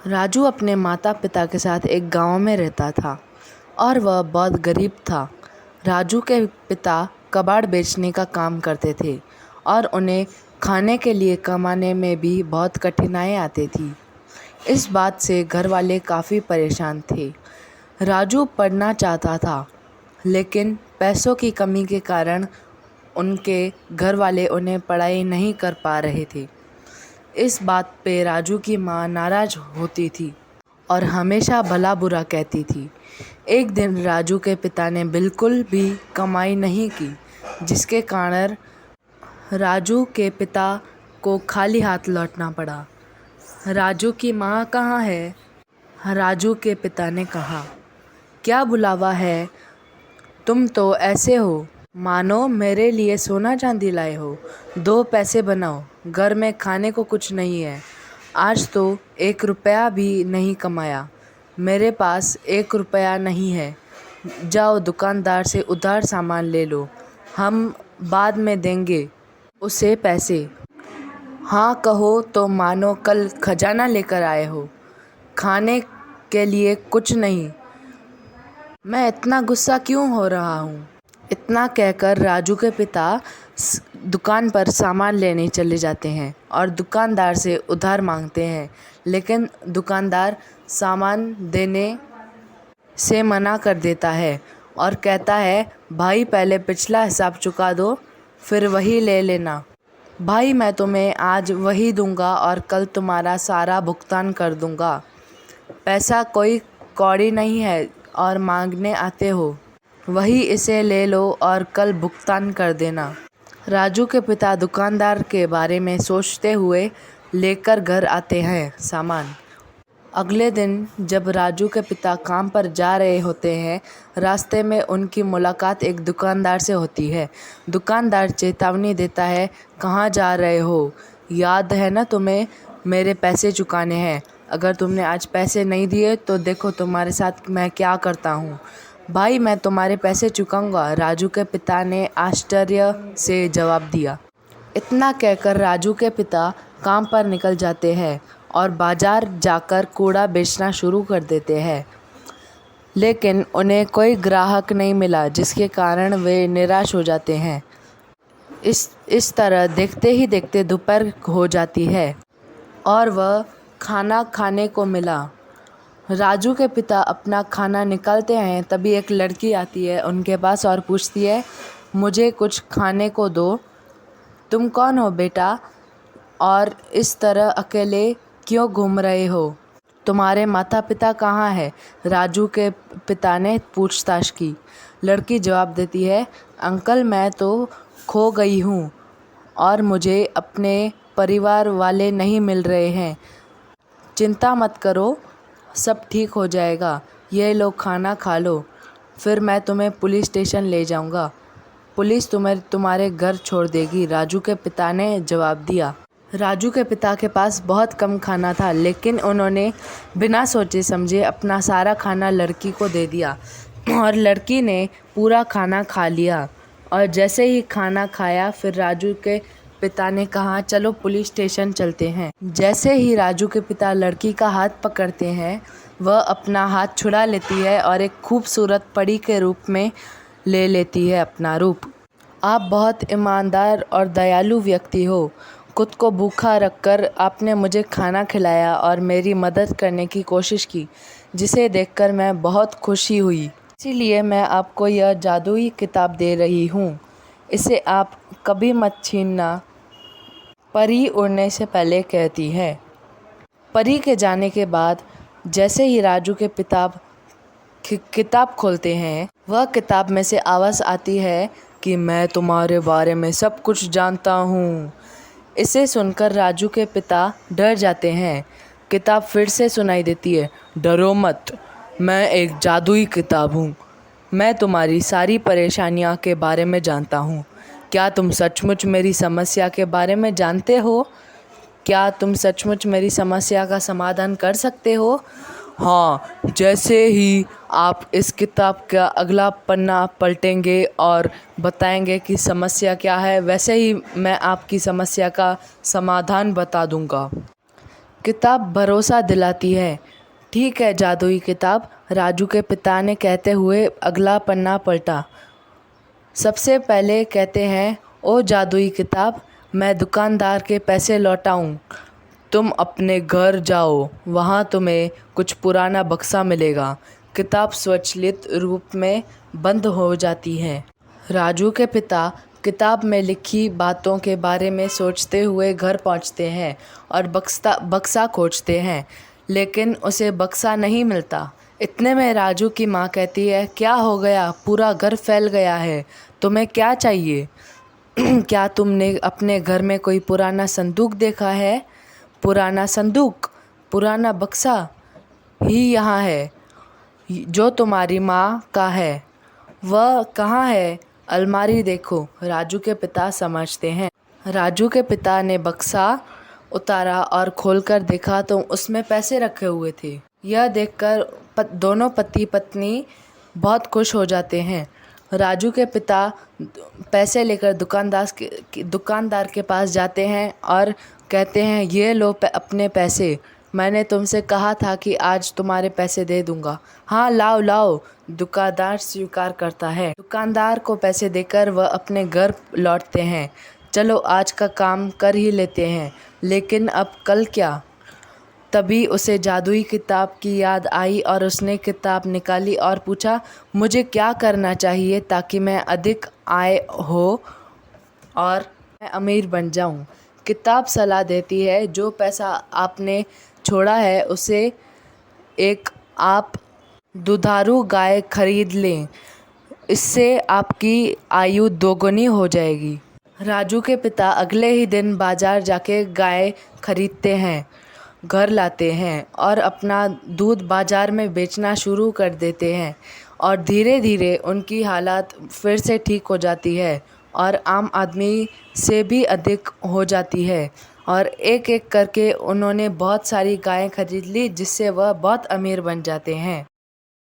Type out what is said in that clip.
राजू अपने माता पिता के साथ एक गांव में रहता था और वह बहुत गरीब था। राजू के पिता कबाड़ बेचने का काम करते थे और उन्हें खाने के लिए कमाने में भी बहुत कठिनाई आती थी। इस बात से घर वाले काफ़ी परेशान थे। राजू पढ़ना चाहता था, लेकिन पैसों की कमी के कारण उनके घर वाले उन्हें पढ़ाई नहीं कर पा रहे थे। इस बात पे राजू की माँ नाराज़ होती थी और हमेशा भला बुरा कहती थी। एक दिन राजू के पिता ने बिल्कुल भी कमाई नहीं की, जिसके कारण राजू के पिता को खाली हाथ लौटना पड़ा। राजू की माँ कहाँ है? राजू के पिता ने कहा, क्या बुलावा है? तुम तो ऐसे हो मानो मेरे लिए सोना चांदी लाए हो। 2 पैसे बनाओ, घर में खाने को कुछ नहीं है। आज तो 1 रुपया भी नहीं कमाया। मेरे पास 1 रुपया नहीं है। जाओ दुकानदार से उधार सामान ले लो, हम बाद में देंगे उसे पैसे। हाँ कहो तो मानो कल खजाना लेकर आए हो, खाने के लिए कुछ नहीं। मैं इतना गुस्सा क्यों हो रहा हूँ? इतना कहकर राजू के पिता दुकान पर सामान लेने चले जाते हैं और दुकानदार से उधार मांगते हैं, लेकिन दुकानदार सामान देने से मना कर देता है और कहता है, भाई पहले पिछला हिसाब चुका दो, फिर वही ले लेना। भाई मैं तुम्हें आज वही दूंगा और कल तुम्हारा सारा भुगतान कर दूंगा। पैसा कोई कौड़ी नहीं है और मांगने आते हो, वही इसे ले लो और कल भुगतान कर देना। राजू के पिता दुकानदार के बारे में सोचते हुए लेकर घर आते हैं सामान। अगले दिन जब राजू के पिता काम पर जा रहे होते हैं, रास्ते में उनकी मुलाकात एक दुकानदार से होती है। दुकानदार चेतावनी देता है, कहाँ जा रहे हो? याद है ना तुम्हें, मेरे पैसे चुकाने हैं। अगर तुमने आज पैसे नहीं दिए तो देखो तुम्हारे साथ मैं क्या करता हूँ। भाई मैं तुम्हारे पैसे चुकाऊंगा, राजू के पिता ने आश्चर्य से जवाब दिया। इतना कहकर राजू के पिता काम पर निकल जाते हैं और बाजार जाकर कूड़ा बेचना शुरू कर देते हैं, लेकिन उन्हें कोई ग्राहक नहीं मिला, जिसके कारण वे निराश हो जाते हैं। इस तरह देखते ही देखते दोपहर हो जाती है और वह खाना खाने को मिला। राजू के पिता अपना खाना निकालते हैं, तभी एक लड़की आती है उनके पास और पूछती है, मुझे कुछ खाने को दो। तुम कौन हो बेटा, और इस तरह अकेले क्यों घूम रहे हो? तुम्हारे माता पिता कहाँ हैं? राजू के पिता ने पूछताछ की। लड़की जवाब देती है, अंकल मैं तो खो गई हूँ और मुझे अपने परिवार वाले नहीं मिल रहे हैं। चिंता मत करो, सब ठीक हो जाएगा। ये लो खाना खा लो, फिर मैं तुम्हें पुलिस स्टेशन ले जाऊंगा। पुलिस तुम्हारे घर छोड़ देगी, राजू के पिता ने जवाब दिया। राजू के पिता के पास बहुत कम खाना था, लेकिन उन्होंने बिना सोचे समझे अपना सारा खाना लड़की को दे दिया और लड़की ने पूरा खाना खा लिया। और जैसे ही खाना खाया, फिर राजू के पिता ने कहा, चलो पुलिस स्टेशन चलते हैं। जैसे ही राजू के पिता लड़की का हाथ पकड़ते हैं, वह अपना हाथ छुड़ा लेती है और एक खूबसूरत परी के रूप में ले लेती है अपना रूप। आप बहुत ईमानदार और दयालु व्यक्ति हो। खुद को भूखा रखकर आपने मुझे खाना खिलाया और मेरी मदद करने की कोशिश की, जिसे देखकर मैं बहुत खुशी हुई। इसीलिए मैं आपको यह जादुई किताब दे रही हूँ। इसे आप कभी मत छीनना, परी उड़ने से पहले कहती है। परी के जाने के बाद जैसे ही राजू के पिता किताब खोलते हैं, वह किताब में से आवाज़ आती है कि मैं तुम्हारे बारे में सब कुछ जानता हूँ। इसे सुनकर राजू के पिता डर जाते हैं। किताब फिर से सुनाई देती है, डरो मत, मैं एक जादुई किताब हूँ। मैं तुम्हारी सारी परेशानियाँ के बारे में जानता हूँ। क्या तुम सचमुच मेरी समस्या के बारे में जानते हो? क्या तुम सचमुच मेरी समस्या का समाधान कर सकते हो? हाँ, जैसे ही आप इस किताब का अगला पन्ना पलटेंगे और बताएंगे कि समस्या क्या है, वैसे ही मैं आपकी समस्या का समाधान बता दूंगा। किताब भरोसा दिलाती है। ठीक है जादुई किताब, राजू के पिता ने कहते हुए अगला पन्ना पलटा। सबसे पहले कहते हैं, ओ जादुई किताब, मैं दुकानदार के पैसे लौटाऊं। तुम अपने घर जाओ, वहाँ तुम्हें कुछ पुराना बक्सा मिलेगा। किताब स्वचालित रूप में बंद हो जाती है। राजू के पिता किताब में लिखी बातों के बारे में सोचते हुए घर पहुँचते हैं और बक्सा खोजते हैं, लेकिन उसे बक्सा नहीं मिलता। इतने में राजू की माँ कहती है, क्या हो गया? पूरा घर फैल गया है। तुम्हें क्या चाहिए? क्या तुमने अपने घर में कोई पुराना संदूक देखा है? पुराना संदूक, पुराना बक्सा ही यहाँ है, जो तुम्हारी माँ का है। वह कहाँ है? अलमारी देखो। राजू के पिता समझते हैं। राजू के पिता ने बक्सा उतारा और खोलकर देखा तो उसमें पैसे रखे हुए थे। यह देखकर दोनों पति पत्नी बहुत खुश हो जाते हैं। राजू के पिता पैसे लेकर दुकानदार के पास जाते हैं और कहते हैं, ये लो अपने पैसे। मैंने तुमसे कहा था कि आज तुम्हारे पैसे दे दूंगा। हाँ लाओ लाओ, दुकानदार स्वीकार करता है। दुकानदार को पैसे देकर वह अपने घर लौटते हैं। चलो आज का काम कर ही लेते हैं, लेकिन अब कल क्या? तभी उसे जादुई किताब की याद आई और उसने किताब निकाली और पूछा, मुझे क्या करना चाहिए ताकि मैं अधिक आय हो और मैं अमीर बन जाऊं? किताब सलाह देती है, जो पैसा आपने छोड़ा है उसे एक आप दुधारू गाय खरीद लें, इससे आपकी आयु दोगुनी हो जाएगी। राजू के पिता अगले ही दिन बाजार जाके गाय खरीदते हैं, घर लाते हैं और अपना दूध बाजार में बेचना शुरू कर देते हैं और धीरे धीरे उनकी हालत फिर से ठीक हो जाती है और आम आदमी से भी अधिक हो जाती है और एक एक करके उन्होंने बहुत सारी गायें खरीद ली, जिससे वह बहुत अमीर बन जाते हैं।